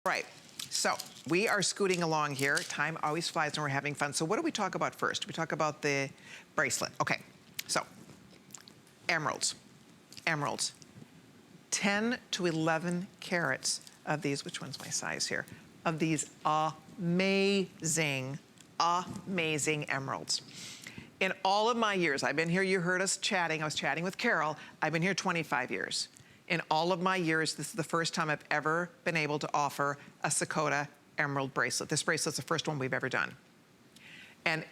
Right, so we are scooting along here. Time always flies when we're having fun. So what do we talk about first? We talk about the bracelet. Okay, so emeralds, emeralds. 10 to 11 carats of these, which one's my size here? Of these amazing, amazing emeralds. In all of my years, I've been here, you heard us chatting, I was chatting with Carol, I've been here 25 years. In all of my years, this is the first time I've ever been able to offer a Sakota emerald bracelet. This bracelet's the first one we've ever done. And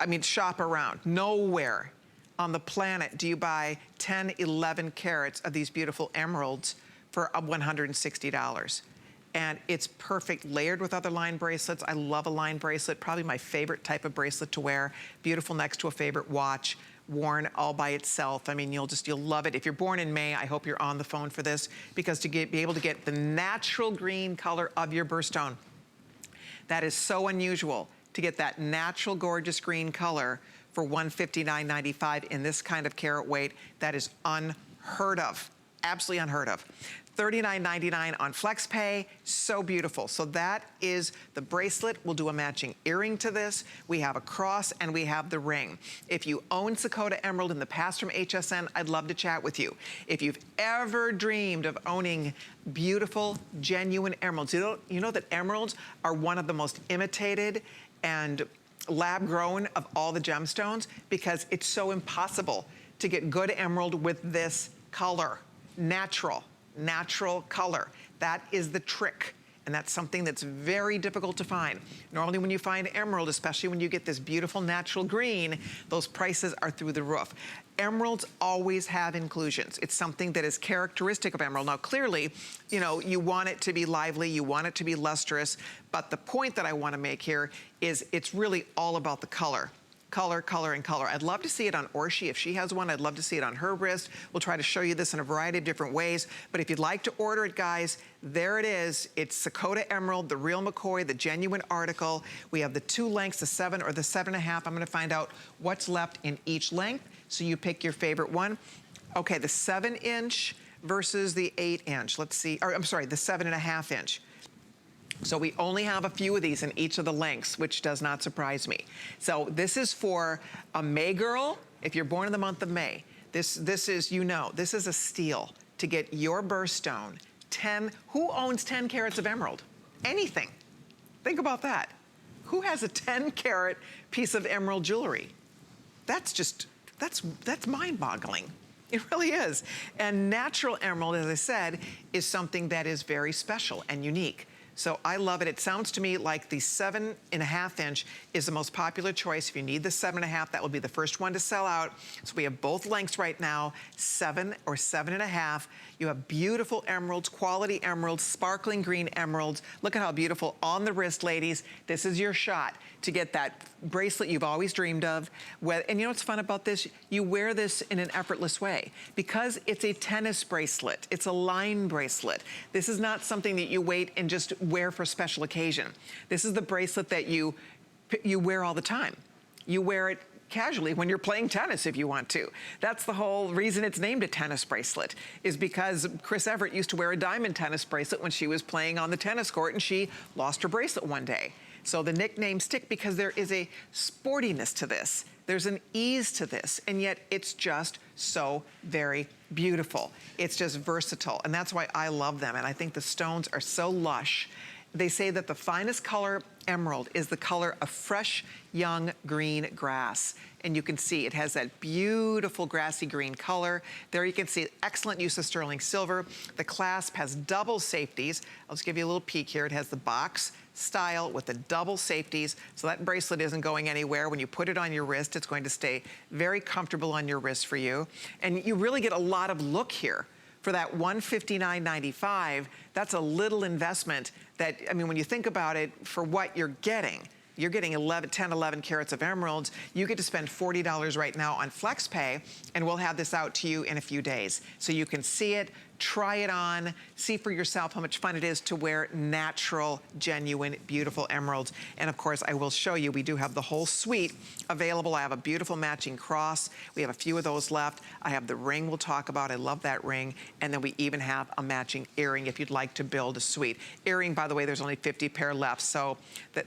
I mean, shop around. Nowhere on the planet do you buy 10, 11 carats of these beautiful emeralds for $160. And it's perfect, layered with other line bracelets. I love a line bracelet, probably my favorite type of bracelet to wear. Beautiful next to a favorite watch, worn all by itself. I mean, you'll love it. If you're born in May, I hope you're on the phone for this, because to be able to get the natural green color of your birthstone, that is so unusual, to get that natural gorgeous green color for $159.95 in this kind of carat weight. That is unheard of, absolutely unheard of. $39.99 on FlexPay, so beautiful. So that is the bracelet. We'll do a matching earring to this. We have a cross and we have the ring. If you own Sakota Emerald in the past from HSN, I'd love to chat with you. If you've ever dreamed of owning beautiful, genuine emeralds, you know that emeralds are one of the most imitated and lab grown of all the gemstones, because it's so impossible to get good emerald with this color, natural color. That is the trick. And that's something that's very difficult to find. Normally when you find emerald, especially when you get this beautiful natural green, those prices are through the roof. Emeralds always have inclusions. It's something that is characteristic of emerald. Now clearly, you know, you want it to be lively, you want it to be lustrous, but the point that I want to make here is it's really all about the color. Color, color, and color. I'd love to see it on Orshi. If she has one, I'd love to see it on her wrist. We'll try to show you this in a variety of different ways. But if you'd like to order it, guys, there it is. It's Sakota Emerald, the real McCoy, the genuine article. We have the 2 lengths, the 7 or the 7.5. I'm gonna find out what's left in each length, so you pick your favorite one. Okay, the 7-inch versus the 8-inch. Let's see, or I'm sorry, the 7.5-inch. So we only have a few of these in each of the lengths, which does not surprise me. So this is for a May girl. If you're born in the month of May, this is, you know, this is a steal to get your birthstone. 10, who owns 10 carats of emerald? Anything. Think about that. Who has a 10 carat piece of emerald jewelry? That's just, that's mind-boggling. It really is. And natural emerald, as I said, is something that is very special and unique. So I love it. It sounds to me like the 7.5-inch is the most popular choice. If you need the 7.5, that will be the first one to sell out. So we have both lengths right now, 7 or 7.5. You have beautiful emeralds, quality emeralds, sparkling green emeralds. Look at how beautiful on the wrist, ladies. This is your shot to get that bracelet you've always dreamed of. And you know what's fun about this? You wear this in an effortless way, because it's a tennis bracelet. It's a line bracelet. This is not something that you wait and just wear for a special occasion. This is the bracelet that you wear all the time. You wear it casually when you're playing tennis if you want to. That's the whole reason it's named a tennis bracelet, is because Chris Everett used to wear a diamond tennis bracelet when she was playing on the tennis court, and she lost her bracelet one day. So the nickname stick because there is a sportiness to this. There's an ease to this, and yet it's just so very beautiful. It's just versatile, and that's why I love them, and I think the stones are so lush. They say that the finest color emerald is the color of fresh, young green grass. And you can see it has that beautiful grassy green color. There you can see excellent use of sterling silver. The clasp has double safeties. I'll just give you a little peek here. It has the box style with the double safeties. So that bracelet isn't going anywhere. When you put it on your wrist, it's going to stay very comfortable on your wrist for you. And you really get a lot of look here. For that $159.95, that's a little investment that, I mean, when you think about it, for what you're getting 10, 11 carats of emeralds. You get to spend $40 right now on FlexPay, and we'll have this out to you in a few days. So you can see it, try it on, see for yourself how much fun it is to wear natural, genuine, beautiful emeralds. And of course, I will show you, we do have the whole suite available. I have a beautiful matching cross. We have a few of those left. I have the ring we'll talk about. I love that ring. And then we even have a matching earring if you'd like to build a suite. Earring, by the way, there's only 50 pair left. So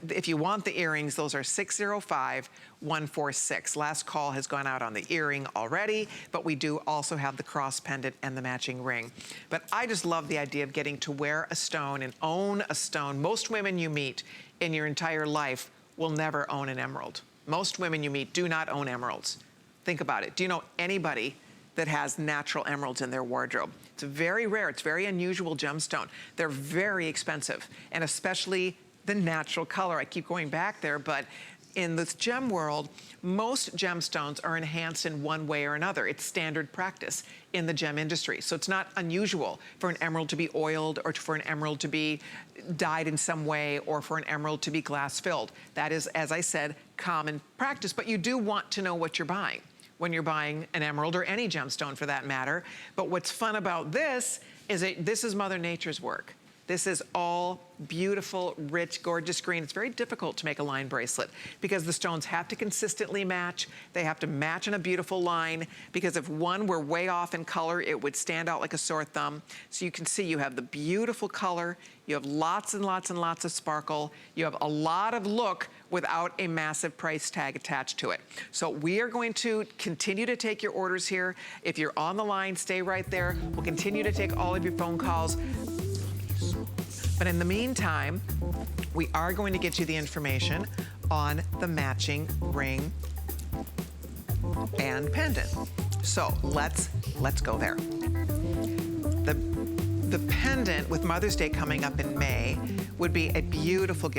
if you want the earrings, those are 605-146. Last call has gone out on the earring already, but we do also have the cross pendant and the matching ring. But I just love the idea of getting to wear a stone and own a stone. Most women you meet in your entire life will never own an emerald. Most women you meet do not own emeralds. Think about it. Do you know anybody that has natural emeralds in their wardrobe? It's very rare. It's a very unusual gemstone. They're very expensive, and especially the natural color. I keep going back there, but in this gem world, most gemstones are enhanced in one way or another. It's standard practice in the gem industry. So it's not unusual for an emerald to be oiled or for an emerald to be dyed in some way or for an emerald to be glass filled. That is, as I said, common practice, but you do want to know what you're buying when you're buying an emerald or any gemstone for that matter. But what's fun about this is that this is Mother Nature's work. This is all beautiful, rich, gorgeous green. It's very difficult to make a line bracelet because the stones have to consistently match. They have to match in a beautiful line, because if one were way off in color, it would stand out like a sore thumb. So you can see you have the beautiful color, you have lots and lots and lots of sparkle, you have a lot of look without a massive price tag attached to it. So we are going to continue to take your orders here. If you're on the line, stay right there. We'll continue to take all of your phone calls. But in the meantime, we are going to get you the information on the matching ring and pendant. So let's go there. The pendant with Mother's Day coming up in May would be a beautiful gift.